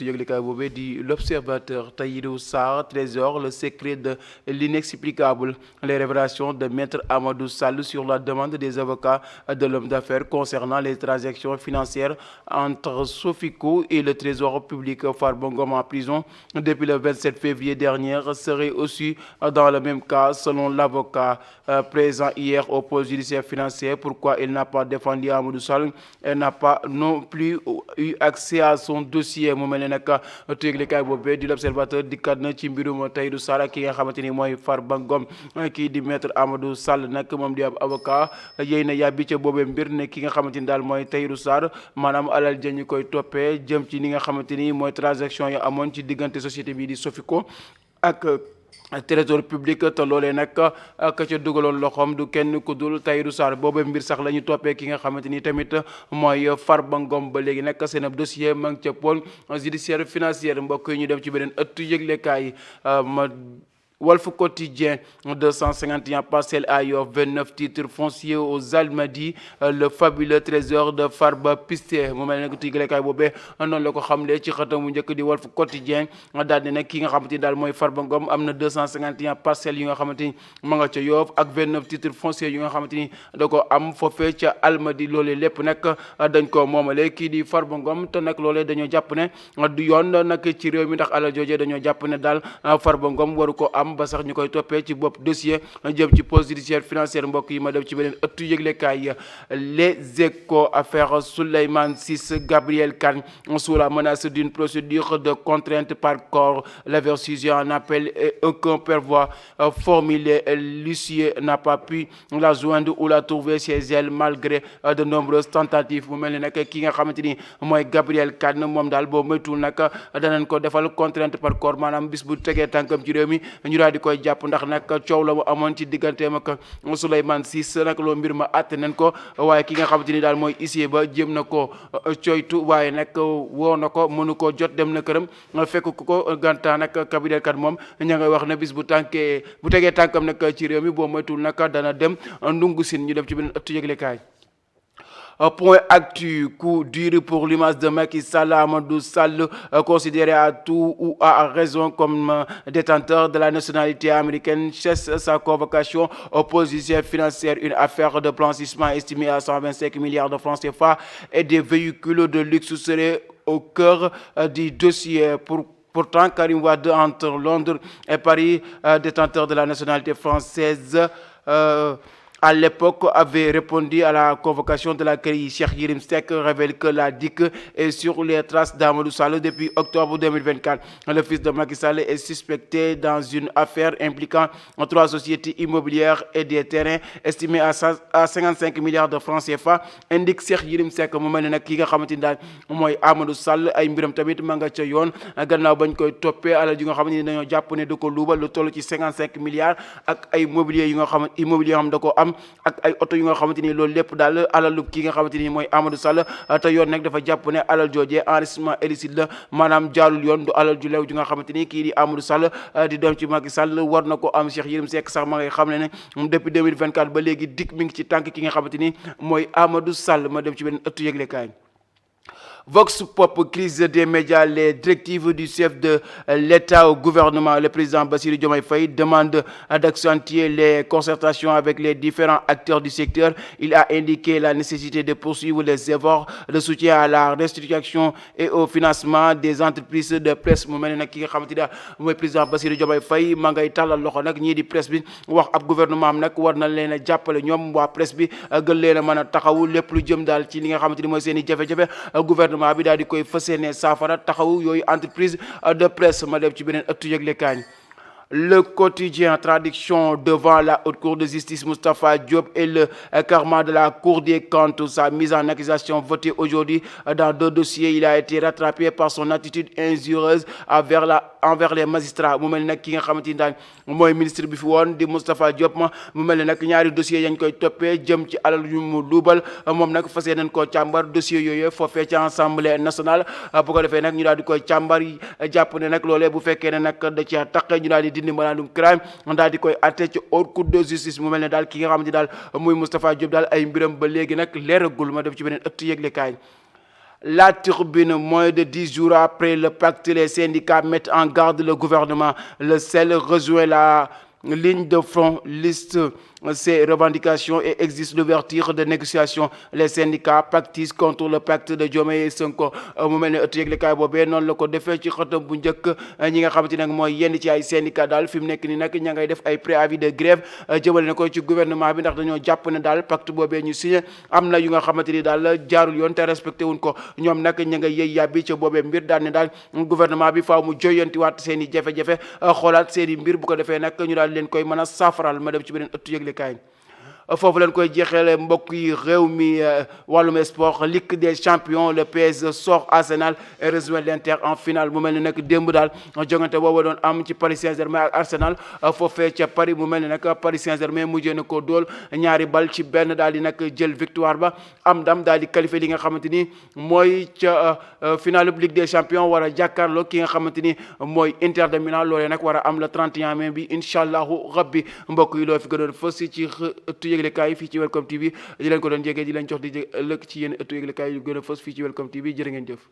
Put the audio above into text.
ëttu yëglekaay boobee di l'Observateur. Tahirou Sarr, Trésor, le secret de l'inexplicable, les révélations de Maître Amadou Sall sur la demande des avocats de l'homme d'affaires concernant les transactions financières entre Sofico et le Trésor public. Farba Ngom en prison depuis le 27 février dernier serait aussi dans le même cas selon l'avocat présent hier au pôle judiciaire financier. Pourquoi il n'a pas défendu Amadou Sall? Elle n'a pas non plus eu accès à son dossier. mu mel ne nag yëglekaay boobee di l'Observateur dikkaat na ci mbirum Tahirou Sarr ki nga xamante ni mooy Farba Ngom. kii di maître Amadou Sall nag moom di ab avocat yéy na yàbbi ca boobee mbir ne ki nga xamante ni daal mooy Tahirou Sarr maanaam alal ja ñu koy toppee jëm ci ni nga xamante ni mooy transaction yi amoon ci diggante société bi di Sofico ak trésor public te loolee nag ka ca dugaloon loxoom du kenn ku dul Tahirou Sarr boobu mbir sax la ñu toppee ki nga xamante ni tamit mooy Farba Ngom ba léegi nag seen ab dossier ma ngi ca pôle judiciaire financier. mbokk yi ñu dem ci beneen ëttu yëglekaay ma Walf Quotidien, 251 parcelles à Yoff, 29 titres fonciers aux Almadies, le fabuleux trésor de Farba pisté mu mel ne nag yëglekaay boobee noonu la ko xamle ci xëtam mu njëkk di Walf Quotidien daal di ne ki nga xamante ni daal mooy Farba Ngom am na 251 parcelles yu nga xamante ni ma nga ca Yoff ak 29 titres fonciers yu nga xamante ni da ko am foofee ca Almadies. loolee lépp nag dañ ko moomale kii di Farba Ngom te nag loolee dañoo jàpp ne du yoon nag ci réew mi ndax alal joojee dañoo jàpp ne daal Farba Ngom waru ko am ba sax ñu koy toppee ci bopp dossier jëm ci pôle judiciaire financier. mbokk yi ma dem ci beneen ëttu yëglekaay Les Échos, affaire Souleymane Ciss, Gabriel Kane sous la menace d'une procédure de contrainte par corps. L'aversion en appel et aucun pourvoi formulé. L'huissier n'a pas pu la joindre ou la trouver chez elle malgré de nombreuses tentatives. mu mel ni nag ki nga xamante ni mooy Gabriel Kane moom daal boo moytuwul nag danañ ko defal contrainte par corps maanaam bis bu tegee tànkam ci réew mi ñu daal di koy jàpp ndax nag coow la mu amoon ci digganteem ak Souleymane Ciss nag loo mbir ma àtte nañ ko waaye ki nga xamante ni daal mooy huissier ba jéem na ko coytu waaye nag woo na ko mënu ko jot dem na këram fekk ko gantaa nag Gabriel Kane moom ña ngay wax ne bis bu tegee tànkam nag ci réew mi boo moytuwul nag dana dem ndungu sin. ñu dem ci beneen ëttu yëglekaay. Point actu, coup dur pour l'image de Macky Sall. Amadou Sall, considéré à tout ou à raison comme détenteur de la nationalité américaine, cesse sa convocation au pôle judiciaire financier. Une affaire de blanchissement estimée à 125 milliards de francs CFA et des véhicules de luxe seraient au cœur du dossier. Pourtant, Karim Wade, entre Londres et Paris, détenteur de la nationalité française, à l'époque, avait répondu à la convocation de la CREI. Cheikh Yérim Seck révèle que la DIC est sur les traces d'Amadou Sall depuis octobre 2024. Le fils de Macky Sall est suspecté dans une affaire impliquant 3 sociétés immobilières et des terrains estimés à 55 milliards de francs CFA, indique Cheikh Yérim Seck. mu mel ne nag ki nga xamante ni daal mooy Amadou Sall ay mbiram tamit ma nga ca yoon gannaaw bañ koy toppee alal yi nga xamante ni dañoo jàpp ne da ko luubal lu toll ci 55 milliards ak ay immobilier yu nga xam da ko am ak ay oto yu nga xamante ni loolu lépp daal alalu ki nga xamante ni mooy Amadou Sall te yoon nag dafa jàpp ne alal joojee enrichissement illicite la maanaam jaarul yoon du alal ju leew ju nga xamante ni kii di Amadou Sall di doom ci Macky Sall war na ko am. Cheikh Yérim Seck sax ma ngay xam ne depuis 2024 ba léegi dik mi ngi ci tànk ki nga xamante ni mooy Amadou Sall. ma dem ci benn ëttu yëglekaay. Vox Pop, crise des médias, les directives du chef de l'État au gouvernement. Le président Bassirou Diomaye Faye demande d'accentuer les concertations avec les différents acteurs du secteur. Il a indiqué la nécessité de poursuivre les efforts de soutien à la restructuration et au financement des entreprises de presse. mu mel ne nag ki nga xamante ne mooy président Bassirou Diomaye Faye ma ngay tàllal loxo nag ñii di presse bi wax ab gouvernement am nag war na leen a jàppale ñoom waa presse bi gën leen a mën a taxawu lépp lu jëm daal ci li nga xamante ni mooy seen i jafe-jafe. gouvernement bi daal di koy fas yéene saafara taxaw yooyu entreprise de presse. ma dem ci beneen ëttu yëglekaay. Le Quotidien, traduction devant la haute cour de justice, Moustapha Diop et le karma de la Cour des comptes. Sa mise en accusation votée aujourd'hui dans 2 dossiers. Il a été rattrapé par son attitude injurieuse envers les magistrats. mu mel nag ki nga xamante ni daal mooy ministre bi fi woon di Moustapha Diop mu mel ne nag ñaari dossiers yañ koy toppee jëm ci alal yu mu luubal moom nag fas yéeneen koo càmbar dossiers yooyu foofee ci Assemblée nationale. bu ko defee nag ñu daal di koy càmbar jàpp ne nag loolee bu fekkee ne nag da cee taqe ñu daal di malaanum crime daal di koy atte ci haute cour de justice. mu mel ne daal ki nga xamante ni daal muy Moustapha Diop daal ay mbiram ba léegi nag leeragul. ma dem ci beneen ëttu yëglekaay. La Tribune, moins de 10 jours après le pacte, les syndicats mettent en garde le gouvernement. Le CEL rejoint la ligne de front, liste ses revendications et existe l'ouverture de négociations. Les syndicats pactisent contre le pacte de Diomaye et Sonko. mu mel ne ëtt yëglekaay boobee noonu la ko defee ci xëtam bu njëkk. ñi nga xamante nag mooy yenn ci ay syndicat daal fi mu nekk ni nag ña ngay def ay préavis de grève jëmale na ko ci gouvernement bi ndax dañoo jàpp ne daal pacte boobee ñu signé am na yu nga xamante ni daal jaarul yoon te respecté wuñ ko. ñoom nag ña nga yëy yàbbi ca boobee mbir daal ne daal gouvernement bi faaw mu joyantiwaat seen i jafe-jafe xoolaat seen i mbir bu ko defee nag ñu daal leen koy mën a saafaral. ma dem ci beneen ëttu yëglekaay foofu leen koy jeexale mbokk yi réew mi wàllum sport Ligue des champions, le PSG sort Arsenal et rejoint l'Inter en finale. mu mel ni nag démb daal jongante boobu doon am ci Paris Saint-Germain ak Arsenal foofee ca Paris. mu mel ni nag Paris Saint-Germain mujjee na koo dóol ñaari bal ci benn daal di nag jël victoire ba am ndam daal di qualifié li nga xamante ni mooy ca finale Ligue des champions war a jàkkaarloo ki nga xamante ni mooy Inter de Milan. loolee nag war a am le 31 mai bi incha allahu rabbi. mbokk yi loo fi gënoon fës ci yëglekaay fii ci Welcome TV di leen ko doon jege di leen jox di ëllëg ci yenn ëttu yëglekaay yu gën a fës fii ci Welcome TV jërë ngeen jëf.